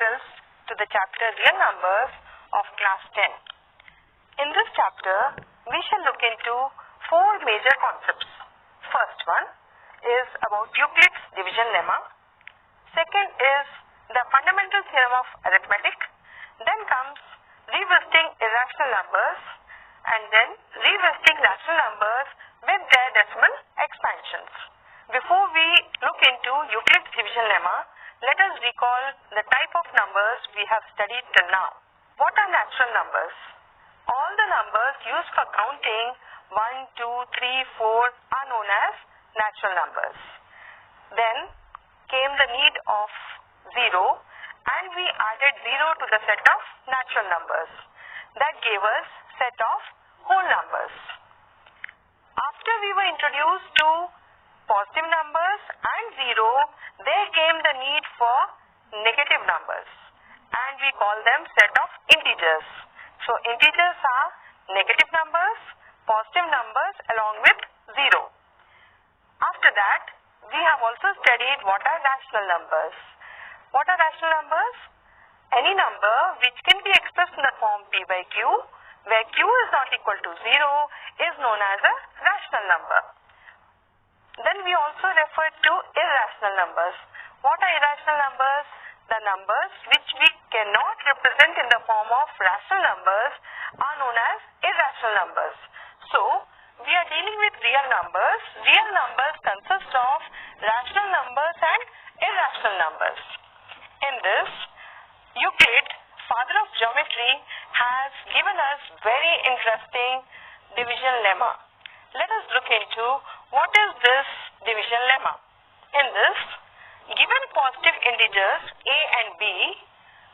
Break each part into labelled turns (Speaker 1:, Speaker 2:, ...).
Speaker 1: ourselves to the chapter Real Numbers of class 10. In this chapter, we shall look into four major concepts. First one is about Euclid's division lemma. Second is the fundamental theorem of arithmetic. Then comes revisiting irrational numbers, and then revisiting rational numbers with their decimal expansions. Before we look into Euclid's division lemma, let us recall the type of numbers we have studied till now. What are natural numbers? All the numbers used for counting 1, 2, 3, 4 are known as natural numbers. Then came the need of 0, and we added 0 to the set of natural numbers. That gave us set of whole numbers. After we were introduced to positive numbers and 0, there came the need for negative numbers, and we call them set of integers. So integers are negative numbers, positive numbers along with 0. After that, we have also studied what are rational numbers. What are rational numbers? Any number which can be expressed in the form p by q, where q is not equal to 0, is known as a rational number. Then we also refer to irrational numbers. What are irrational numbers? The numbers which we cannot represent in the form of rational numbers are known as irrational numbers. So, we are dealing with real numbers. Real numbers consist of rational numbers and irrational numbers. In this, Euclid, father of geometry, has given us very interesting division lemma. Let us look into what is this division lemma. In this, given positive integers a and b,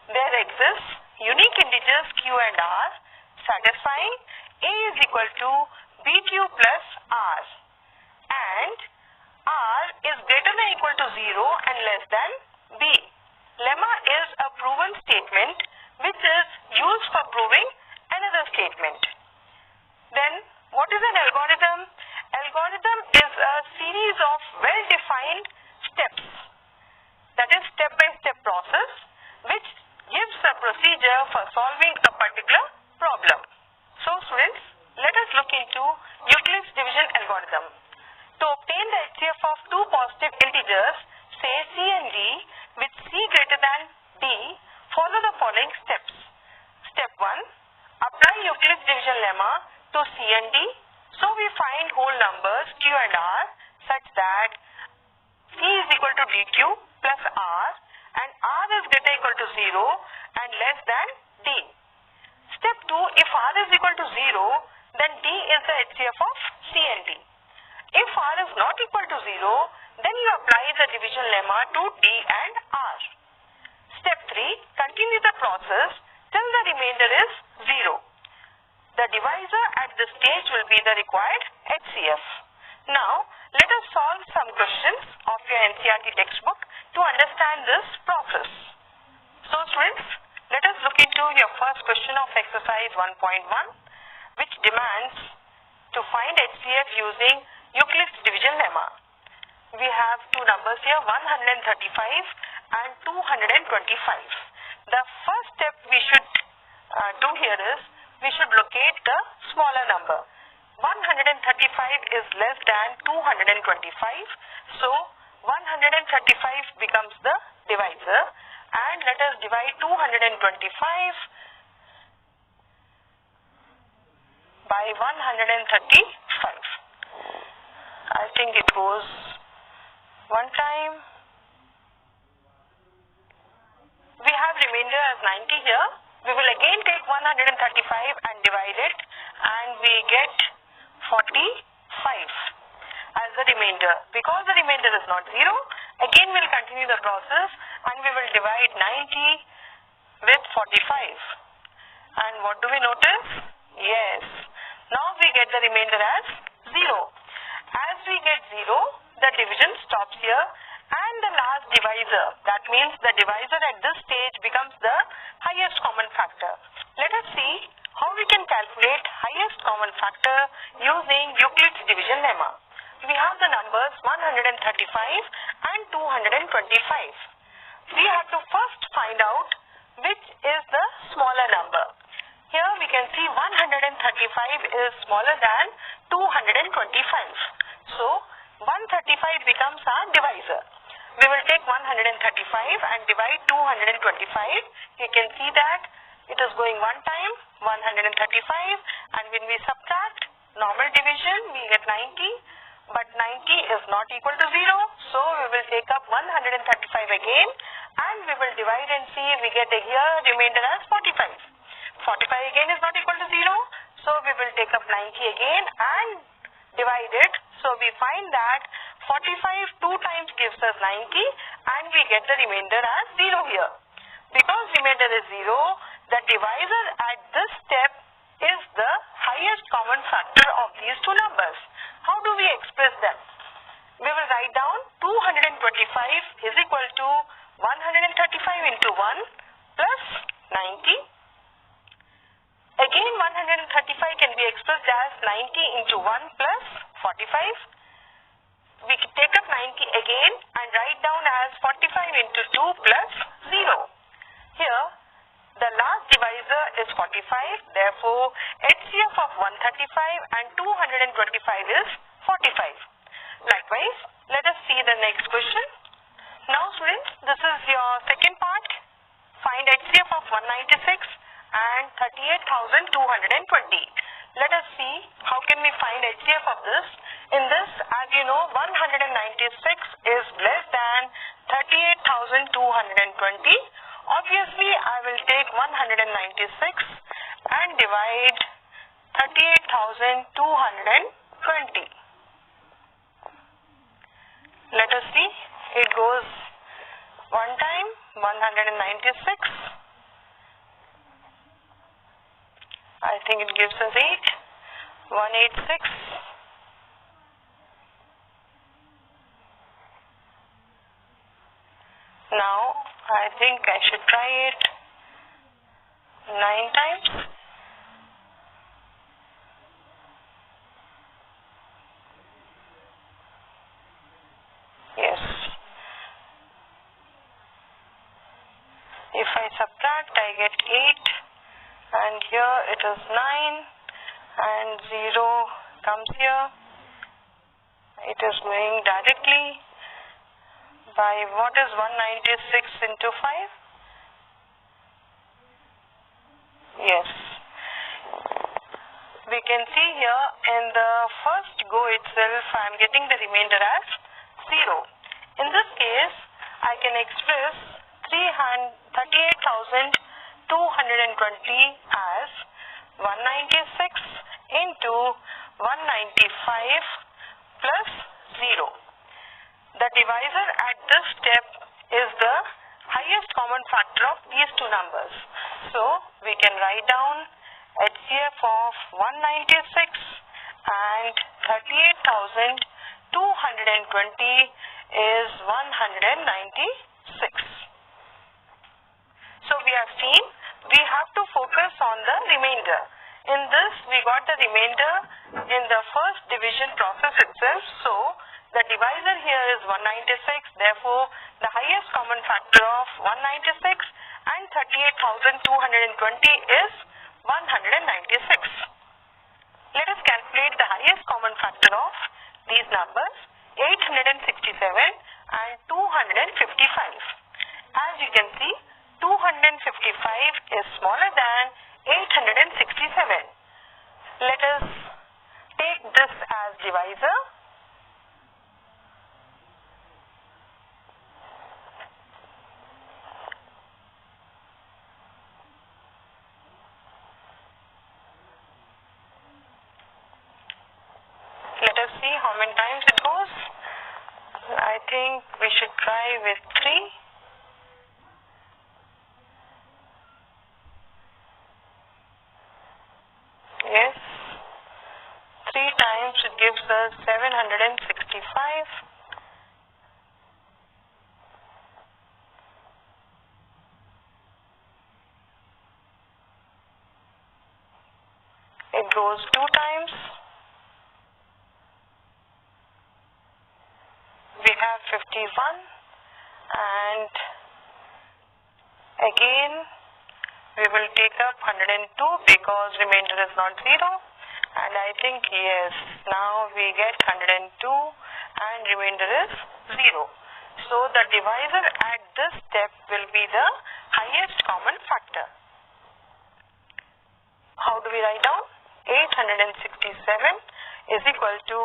Speaker 1: there exists unique integers q and r satisfying a is equal to bq plus r, and r is greater than or equal to 0 and less than b. Lemma is a proven statement which is used for proving another statement. Then, what is an algorithm? Algorithm is a series of well-defined steps, that is step-by-step process, which gives a procedure for solving a particular problem. So students, let us look into Euclid's division algorithm. To obtain the HCF of two positive integers, say c and d, with c greater than d, follow the following steps. Step 1. Apply Euclid's division lemma to c and d. So we find whole numbers q and r such that c is equal to dq plus r, and r is greater equal to 0 and less than d. Step 2. If r is equal to 0, then d is the HCF of c and d. If r is not equal to 0, then you apply the division lemma to d and r. Step 3. Continue the process till the remainder is 0. The divisor at this stage will be the required HCF. Now, let us solve some questions of your NCERT textbook to understand this process. So students, let us look into your first question of exercise 1.1, which demands to find HCF using Euclid's division lemma. We have two numbers here, 135 and 225. The first step we should do here is, we should locate the smaller number. 135 is less than 225, so 135 becomes the divisor, and let us divide 225 by 135. I think it goes one time. We have remainder as 90 here. We will again take 135 and divide it, and we get 45 as the remainder. Because the remainder is not 0, again we will continue the process and we will divide 90 with 45. And what do we notice? Yes. Now we get the remainder as 0. As we get 0, the division stops here, and the last divisor, that means the divisor at this stage becomes the highest common factor. Let us see how we can calculate highest common factor using Euclid's division lemma. We have the numbers 135 and 225. we have to first find out which is the smaller number. Here we can see 135 is smaller than 225. So 135 becomes our divisor. We will take 135 and divide 225. You can see that it is going one time, 135, and when we subtract normal division, we get 90, but 90 is not equal to 0, so we will take up 135 again, and we will divide and see we get a here remainder as 45. 45 again is not equal to 0, so we will take up 90 again and divide it. So we find that 45 two times gives us 90, and we get the remainder as 0 here. Because remainder is 0, the divisor at this step is the highest common factor of these two numbers. How do we express them? We will write down 225 is equal to 135 into 1 plus 90. Again 135 can be expressed as 90 into 1 plus 45. We take up 90 again and write down as 45 into 2 plus 0. Here the last divisor is 45, therefore HCF of 135 and 225 is 45. Likewise, let us see the next question. Now students, this is your second part. Find HCF of 196 and 38,220. Let us see how can we find HCF of this. In this, as you know, 196 is less than 38,220. Obviously, I will take 196 and divide 38,220. Let us see. It goes one time, 196. I think it gives us 8. 186. Now, I think I should try it 9 times. Yes. If I subtract, I get 8, and here it is 9, and 0 comes here. It is going directly by what is 196 into 5? Yes. We can see here in the first go itself I am getting the remainder as 0. In this case, I can express 38,220 as 196 into 195 plus 0. The divisor at this step is the highest common factor of these two numbers. So we can write down HCF of 196 and 38,220 is 196. So we have seen we have to focus on the remainder. In this we got the remainder in the first division process itself. So the divisor here is 196, therefore the highest common factor of 196 and 38,220 is 196. Let us calculate the highest common factor of these numbers, 867 and 255. As you can see, 255 is smaller than 867. Let us take this as divisor. Let us see how many times it goes. I think we should try with 3. Yes. 3 times it gives us 765. It goes 2 times. We have 51 and Again, we will take up 102 because remainder is not 0. And I think yes, now we get 102 and remainder is 0. So the divisor at this step will be the highest common factor. How do we write down? 867 is equal to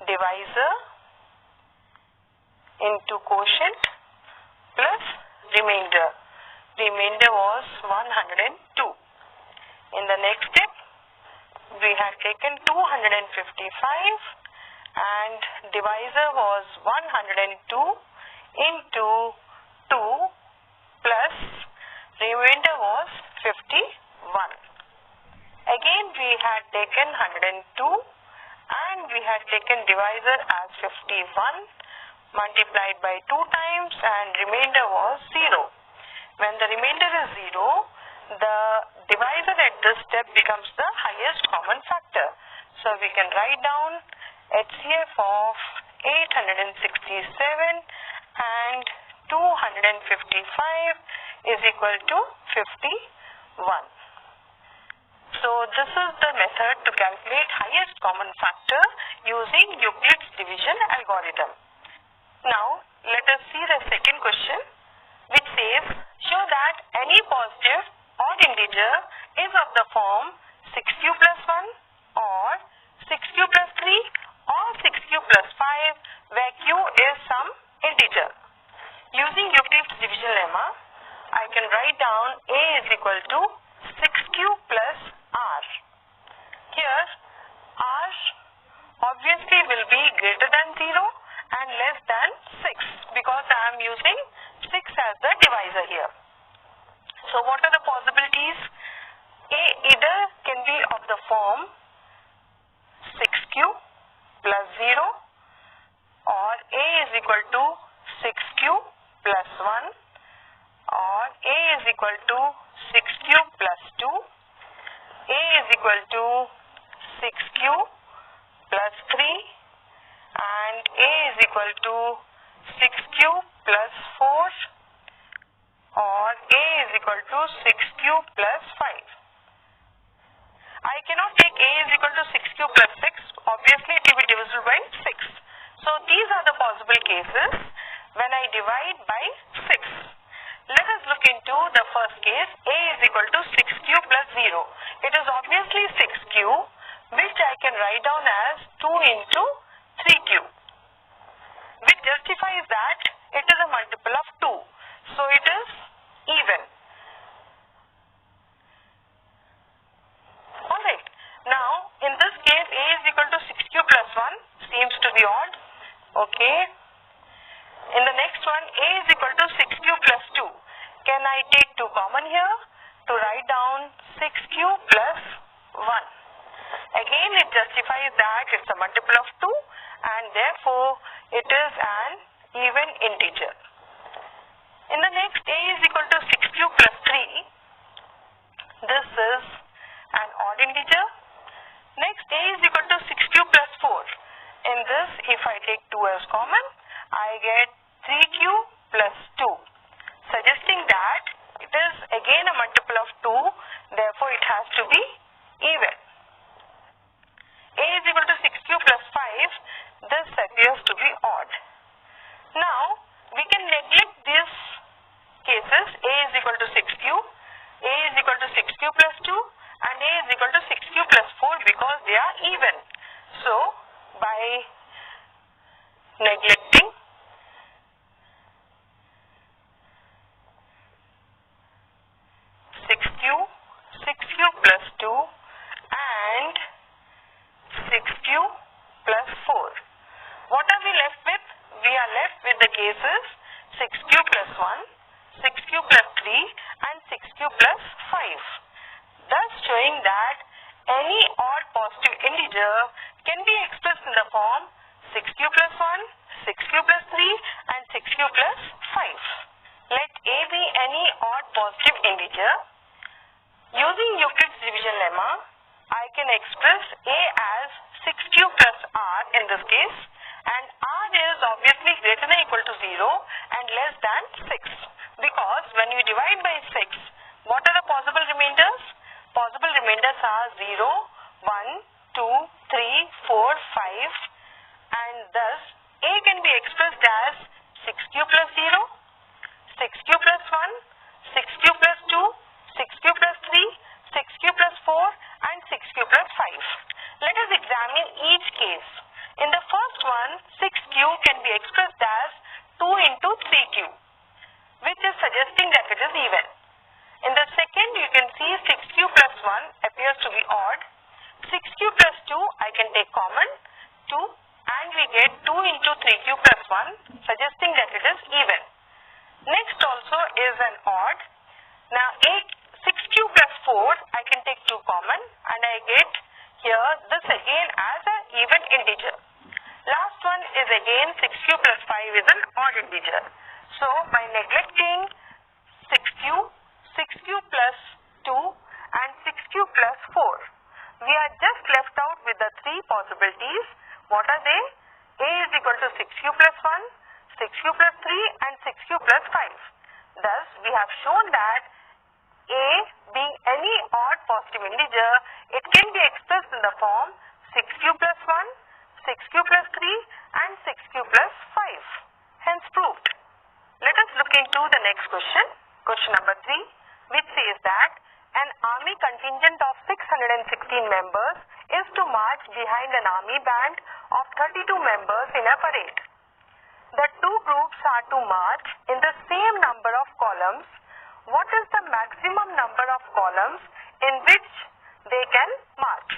Speaker 1: divisor into quotient plus remainder. Remainder was 102. In the next step, we had taken 255 and divisor was 102 into 2 plus remainder was 51. Again we had taken 102 and we had taken divisor as 51 multiplied by 2 times and remainder was 0. When the remainder is 0, the divisor at this step becomes the highest common factor. So we can write down HCF of 867 and 255 is equal to 51. So this is the method to calculate highest common factor using Euclid's division algorithm. Now let us see the second question, which says show that any positive odd integer is of the form 6q plus 1 or 6q plus 3 or 6q plus 5 where q is some integer. Using Euclid's division lemma, I can write down a is equal to 6q plus r. Here r obviously will be greater than 0 and less than 6 because I am using 6 as the divisor here. So what are the possibilities? A either can be of the form 6q plus 0 or a is equal to 6q plus 1 or a is equal to 6q plus 2, a is equal to 6q plus 3 and a is equal to 6q plus 4 or a is equal to 6q plus 5. I cannot take a is equal to 6q plus 6. Obviously it will be divisible by 6. So these are the possible cases when I divide by 6. Let us look into the first case. A is equal to 6q plus 0. It is obviously 6q, which I can write down as 2 into 3q, which justifies that it is a multiple of 2. So it is even. Alright. Now in this case a is equal to 6q plus 1 seems to be odd. Okay. In the next one a is equal to 6q plus 2. Can I take 2 common here to write down 6q plus 1? Again it justifies that it's a multiple of 2 and therefore it is an even integer. In the next a is equal to 6q plus 3. This is an odd integer. Next a is equal to 6q plus 4. In this if I take 2 as common, I get 3q plus 2, suggesting that it is again a multiple of 2, therefore it has to be even. A is equal to 6q plus 5, this appears to be odd. Now we can neglect these cases. A is equal to 6q, a is equal to 6q plus 2 and a is equal to 6q plus 4 because they are even. So by neglecting six q plus 2 and 6q plus 4. What are we left with? We are left with the cases 6q plus 1, 6q plus 3 and 6q plus 5. Thus showing that any odd positive integer can be expressed in the form 6q plus 1, 6q plus 3 and 6q plus 5. Let a be any odd positive integer. Using Euclid's division lemma, I can express a as 6q plus r in this case and r is obviously greater than or equal to 0 and less than 6, because when you divide by 6, what are the possible remainders? Possible remainders are 0, 1, 2, 3, 4, 5, and thus a can be expressed as 6 cube plus 0, 6 cube plus 1, 6 cube plus 2, 6 cube plus 3, 6 cube plus 4, and 6 cube plus 5. Let us examine each case. In the first one, 6q can be expressed as 2 into 3q, which is suggesting that it is even. In the second, you can see 6q plus 1 appears to be odd. 6q plus 2, I can take common, 2, and we get 2 into 3q plus 1, suggesting that it is even. Next also is an odd. Now 6q plus 4, I can take 2 common, and I get here this again as an even integer. Last one is again 6q plus 5 is an odd integer. So by neglecting 6q plus 2 and 6q plus 4, we are just left out with the 3 possibilities. What are they? A is equal to 6q plus 1, 6q plus 3, and 6q plus 5. Thus, we have shown that A being any odd positive integer, it can be expressed in the form 6q plus 1, 6q plus 3, and 6q plus 5. Hence proved. Let us look into the next question. Question number 3, which says that an army contingent of 616 members is to march behind an army band of 32 members in a parade. The two groups are to march in the same number of columns. What is the maximum number of columns in which they can march?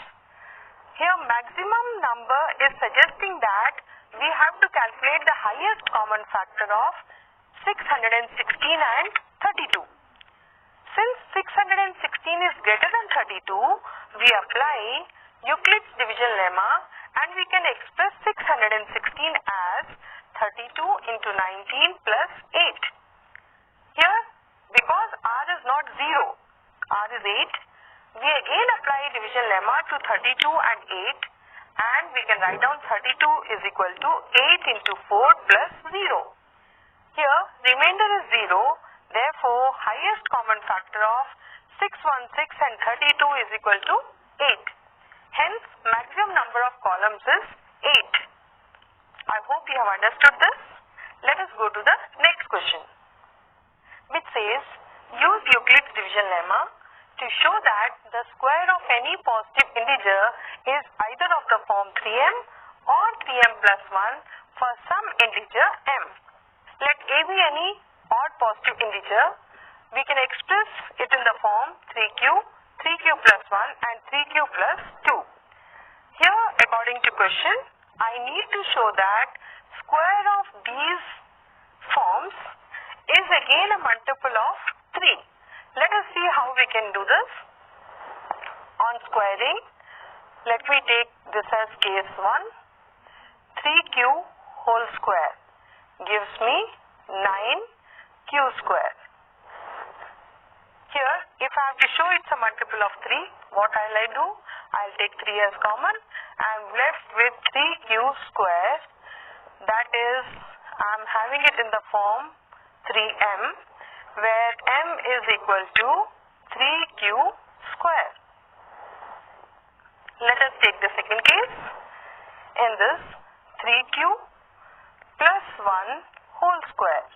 Speaker 1: Here maximum number is suggesting that we have to calculate the highest common factor of 616 and 32. Since 616 is greater than 32, we apply Euclid's division lemma and we can express 616 as 32 into 19 plus 8. Here, because r is not 0, r is 8, we again apply division lemma to 32 and 8, and we can write down 32 is equal to 8 into 4 plus 0. Here, remainder is 0, therefore, highest common factor of 616 and 32 is equal to 8. Hence, maximum number of columns is 8. I hope you have understood this. Let us go to the next question, which says, use Euclid's division lemma to show that the square of any positive integer is either of the form 3m or 3m plus 1 for some integer m. Let a be any odd positive integer. We can express it in the form 3q, 3q plus 1 and 3q plus 2. Here, according to question, I need to show that square of these forms is again a multiple of 3. Let us see how we can do this. On squaring, let me take this as case 1. 3q whole square gives me 9q square. Here, if I have to show it's a multiple of 3, what will I do? I'll take 3 as common. I'm left with 3q square. That is, I'm having it in the form 3m, where m is equal to 3q square. Let us take the second case. In this, 3q plus 1 whole square.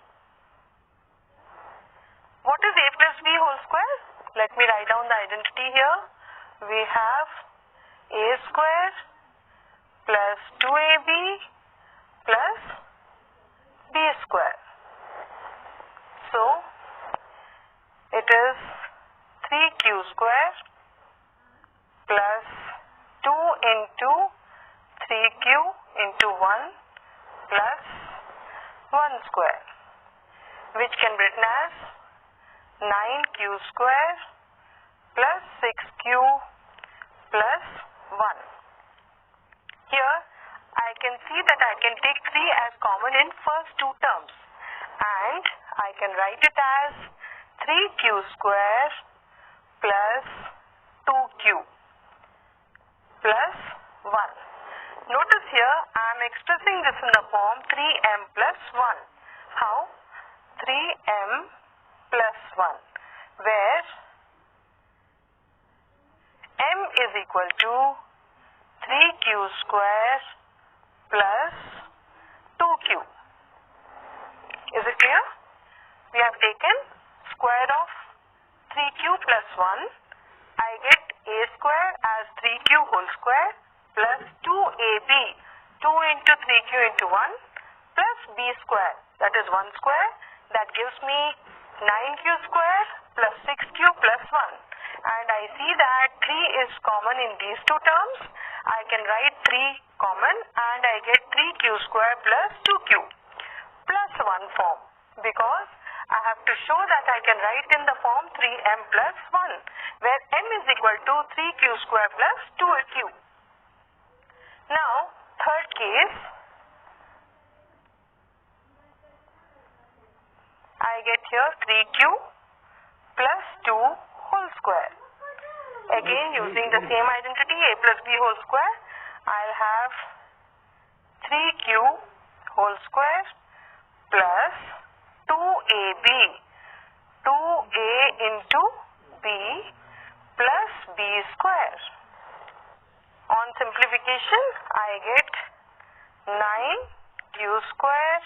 Speaker 1: What is a plus b whole square? Let me write down the identity here. We have a square plus 2ab plus b square. So, it is 3q square plus 2 into 3q into 1 plus 1 square, which can be written as 9q square plus 6q plus 1. Here, I can see that I can take 3 as common in first 2 terms, and I can write it as 3q square plus 2q plus 1. Notice here I am expressing this in the form 3m plus 1. How? 3m plus 1, where m is equal to 3q square plus 2q. Is it clear? We have taken square of 3q plus 1. I get a square as 3q whole square plus 2ab, 2 into 3q into 1 plus b square, that is 1 square. That gives me 9q square plus 6q plus 1. And I see that 3 is common in these two terms. I can write 3 common and I get 3q square plus 2q plus 1 form, because I have to show that I can write in the form 3m plus 1, where m is equal to 3q square plus 2q. Now, third case, I get here 3q plus 2 whole square. Again, using the same identity, a plus b whole square, I'll have 3q whole square plus 2ab, 2a into b plus b square. On simplification, I get 9q square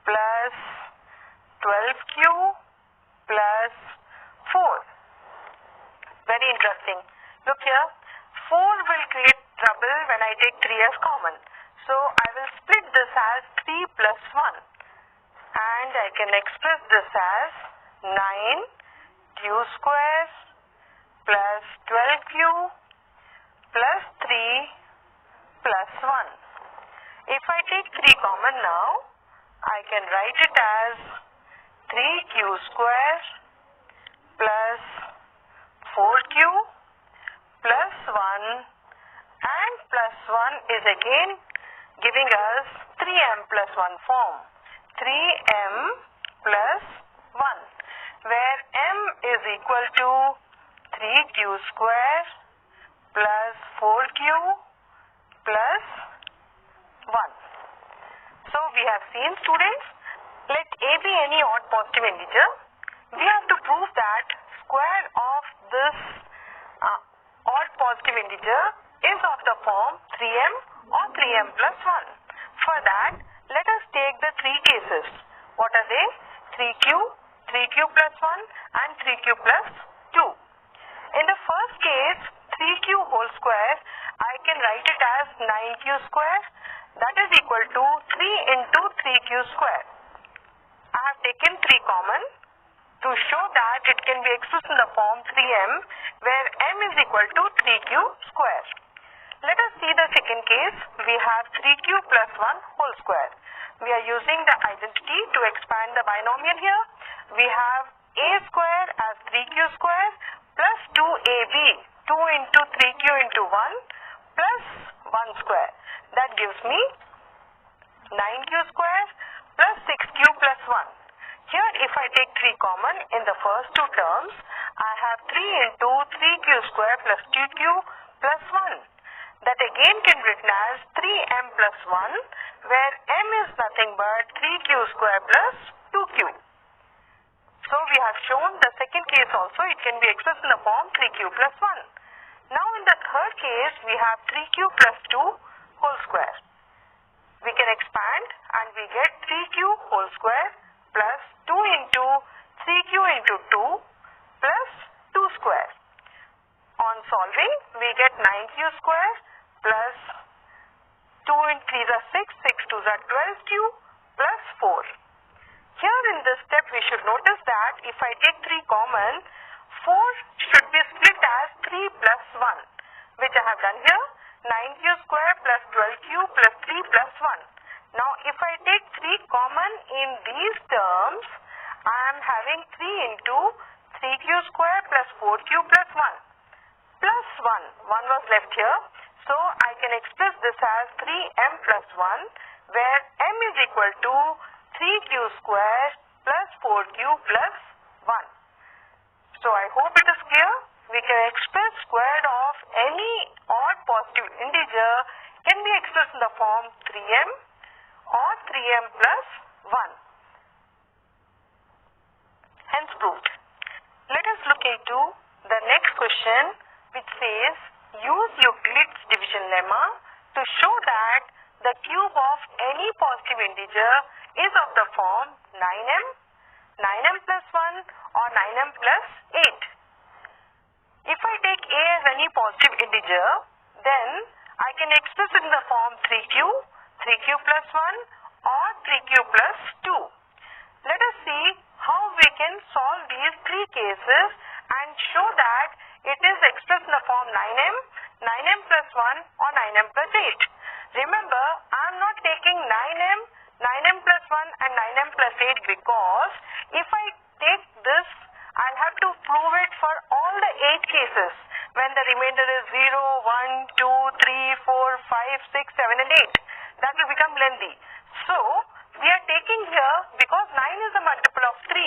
Speaker 1: plus 12q plus 4. Very interesting. Look here, 4 will create trouble when I take 3 as common. So I will split this as 3 plus 1. And I can express this as 9q square plus 12q plus 3 plus 1. If I take 3 common now, I can write it as 3q square plus 4q plus 1, and plus 1 is again giving us 3m plus 1 form. 3m plus 1, where m is equal to 3q square plus 4q plus 1. So we have seen, students, let a be any odd positive integer. We have to prove that square of this odd positive integer is of the form 3m or 3m plus 1. For that, let us take the 3 cases. What are they? 3q, 3q plus 1 and 3q plus 2. In the first case, 3q whole square, I can write it as 9q square, that is equal to 3 into 3q square. I have taken 3 common to show that it can be expressed in the form 3m, where m is equal to 3q square. Let us see the second case. We have 3q plus 1 whole square. We are using the identity to expand the binomial here. We have a square as 3q square plus 2ab, 2 into 3q into 1 plus 1 square. That gives me 9q square plus 6q plus 1. Here, if I take 3 common in the first 2 terms, I have 3 into 3q square plus 2q plus 1. That again can be written as 3m plus 1, where m is nothing but 3q square plus 2q. So we have shown the second case also, it can be expressed in the form 3q plus 1. Now in the third case, we have 3q plus 2 whole square. We can expand and we get 3q whole square plus 2 into 3q into 2 plus 2 square. On solving, we get 9q square plus 2 into 3 is 6, 6 2 is 12q plus 4. Here in this step, we should notice that if I take 3 common, 4 should be split as 3 plus 1, which I have done here, 9q square plus 12q plus 3 plus 1. Now, if I take 3 common in these terms, I am having 3 into 3q square plus 4q plus 1 plus 1. 1 was left here. So, I can express this as 3m plus 1, where m is equal to 3q square plus 4q plus 1. So, I hope it is clear. We can express square of any odd positive integer can be expressed in the form 3m or 3m plus 1. Hence proved. Let us look into the next question, which says use Euclid's division lemma to show that the cube of any positive integer is of the form 9m, 9m plus 1 or 9m plus 8. If I take a as any positive integer, then I can express it in the form 3q, 3q plus 1 or 3q plus 2. Let us see how we can solve these three cases and show that it is expressed in the form 9m, 9m plus 1 or 9m plus 8. Remember, I am not taking 9m, 9m plus 1 and 9m plus 8 because if I take this, I'll have to prove it for all the 8 cases when the remainder is 0, 1, 2, 3, 4, 5, 6, 7 and 8. That will become lengthy. So, we are taking here, because 9 is a multiple of 3,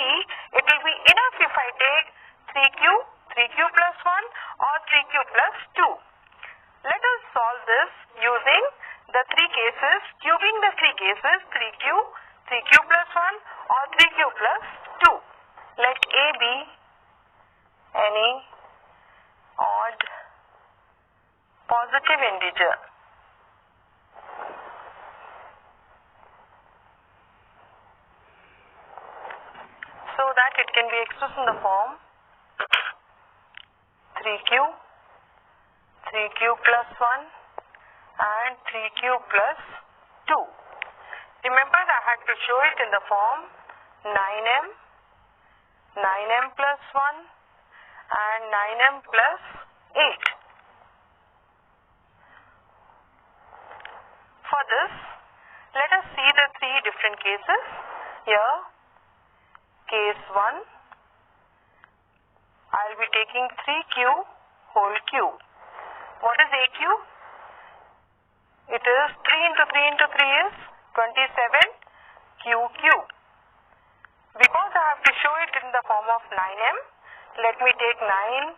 Speaker 1: it will be enough if I take 3q, 3q plus 1 or 3q plus 2. Let us solve this using the 3 cases, cubing the 3 cases, 3q, 3q plus 1 or 3q plus 2. Let a be any odd positive integer. So that it can be expressed in the form 3q, 3q plus 1 and 3q plus 2. Remember, I had to show it in the form 9m, 9m plus 1 and 9m plus 8. For this, let us see the 3 different cases. Here, case 1, I will be taking 3q whole cube. What is aq? It is 3 into 3 into 3 is 27q cube. Because I have to show it in the form of 9m, let me take 9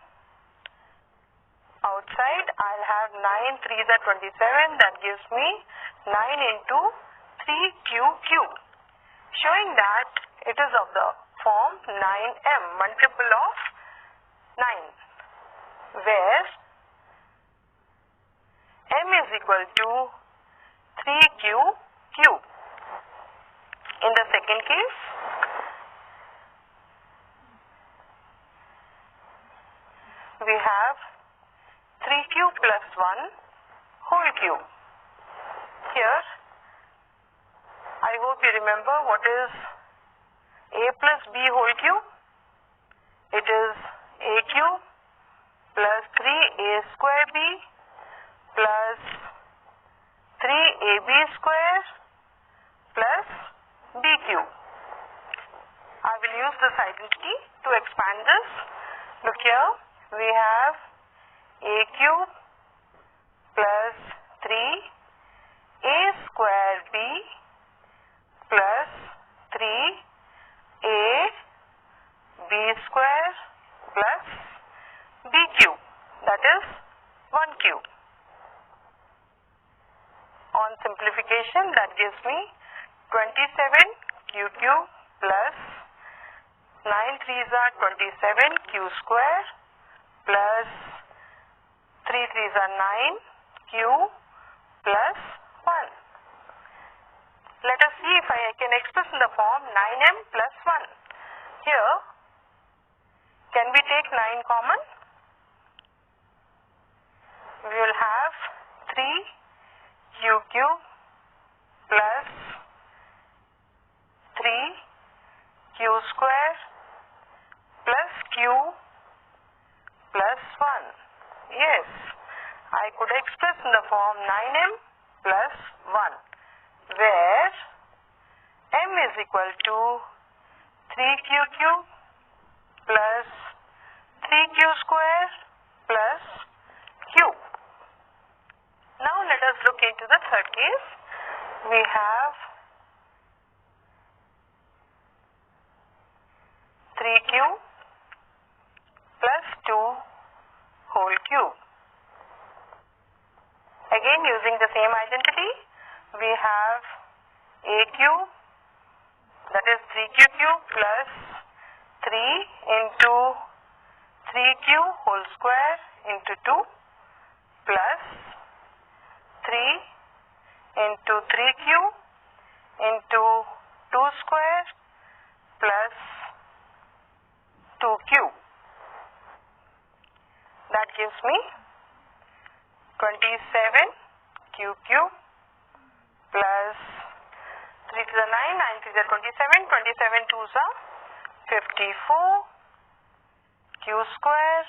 Speaker 1: outside. I'll have 9 3s are 27. That gives me 9 into 3q cube, showing that it is of the form 9m, multiple of 9, where m is equal to 3q cube. In the second case, we have 3q plus 1 whole cube. Here, I hope you remember what is a plus b whole cube. It is a cube plus 3a square b plus 3ab square plus b cube. I will use this identity to expand this. Look here, we have a cube plus 3a square b plus 3a b square plus b cube, that is 1 cube. On simplification, that gives me 27q cube plus 9 3s are 27q square plus 3 3s are 9q plus 1. Let us see if I can express in the form 9m plus 1. Here, can we take 9 common? We will have 3q cube plus 3q square plus q plus 1. Yes, I could express in the form 9m plus 1, where m is equal to 3q cube plus 3q square plus q. Now let us look into the third case. We have 3q plus 2 whole cube. Again, using the same identity, we have a cube, that is 3q cube plus 3 into 3q whole square into 2 plus 3 into 3q into 2 square plus 2q. That gives me 27q cube plus 3 to the 9, 9 to the 27, 27 2s are 54 q square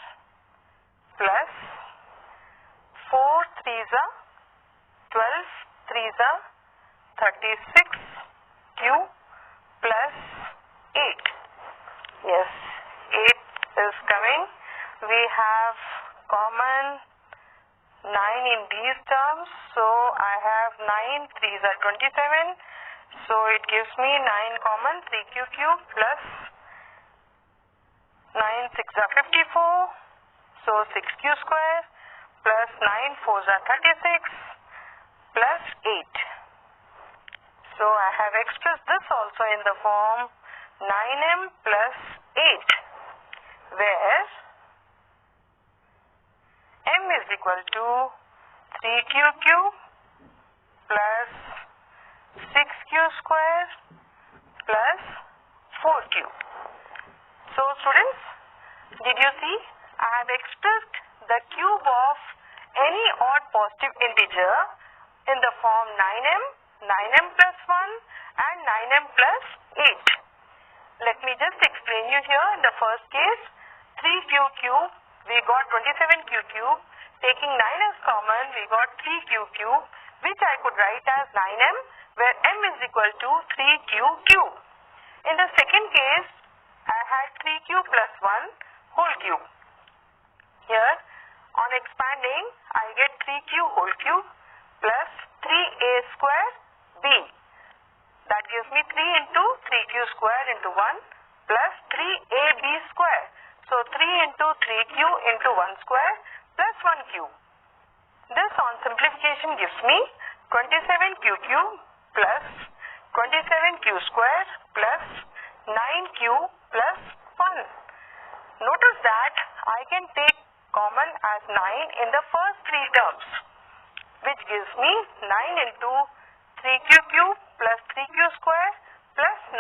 Speaker 1: plus 4 3s are 12, 3s are 36 q plus 8. Yes, 8 is coming. We have common 9 in these terms, so I have 9, 3s are 27, so it gives me 9 common 3q cube plus 9 6 are 54, so 6q square plus 9 4s are 36 plus 8. So I have expressed this also in the form 9m plus 8, where m is equal to 3q cube plus 6q square plus 4q. So students, did you see? I have expressed the cube of any odd positive integer in the form 9m, 9m plus 1 and 9m plus 8. Let me just explain you here. In the first case, 3q cube, we got 27q cube. Taking 9 as common, we got 3q cube, which I could write as 9m, where m is equal to 3q cube. In the second case, I had 3q plus 1 whole cube. Here, on expanding, I get 3q whole cube plus 3a square b. That gives me 3 into 3q square into 1 plus 3ab square. So 3 into 3q into 1 square plus 1q. This on simplification gives me 27q cube plus 27q square plus 9q plus 1. Notice that I can take common as 9 in the first 3 terms, which gives me 9 into 3q cube plus 3q square plus 9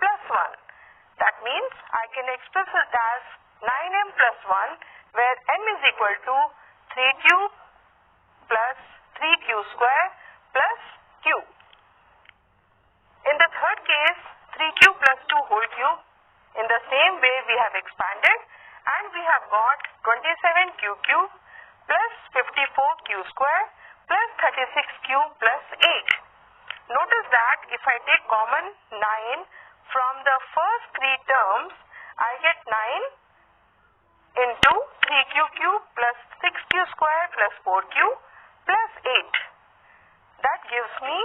Speaker 1: plus 1. That means I can express it as 9m plus 1, where m is equal to 3q plus 3q square plus q. In the third case, 3q plus 2 whole cube, in the same way we have expanded and we have got 27q cube plus 54q square plus 36q plus 8. Notice that if I take common 9 from the first 3 terms, I get 9 into 3q cube plus 6q square plus 4q plus 8. That gives me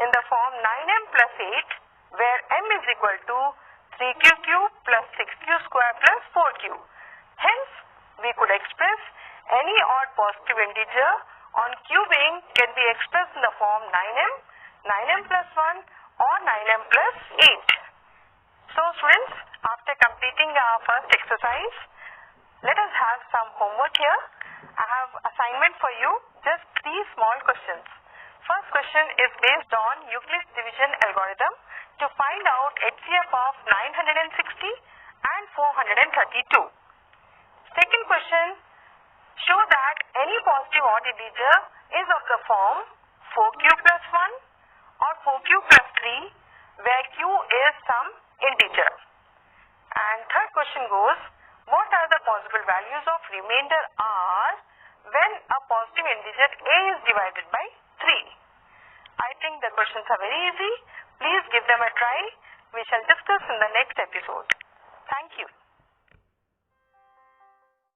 Speaker 1: in the form 9m plus 8, where m is equal to 3q cube plus 6q square plus 4q. Hence, we could express any odd positive integer on cubing can be expressed in the form 9m, 9m plus 1 or 9m plus 8. So students, after completing our first exercise, let us have some homework here. I have assignment for you, just 3 small questions. First question is based on Euclid's division algorithm to find out HCF of 960 and 432. Second question, show that any positive odd integer is of the form 4q plus 1 or 4q plus 3, where q is some integer. And third question goes, what are the possible values of remainder r when a positive integer a is divided by 3? I think the questions are very easy. Please give them a try. We shall discuss in the next episode. Thank you.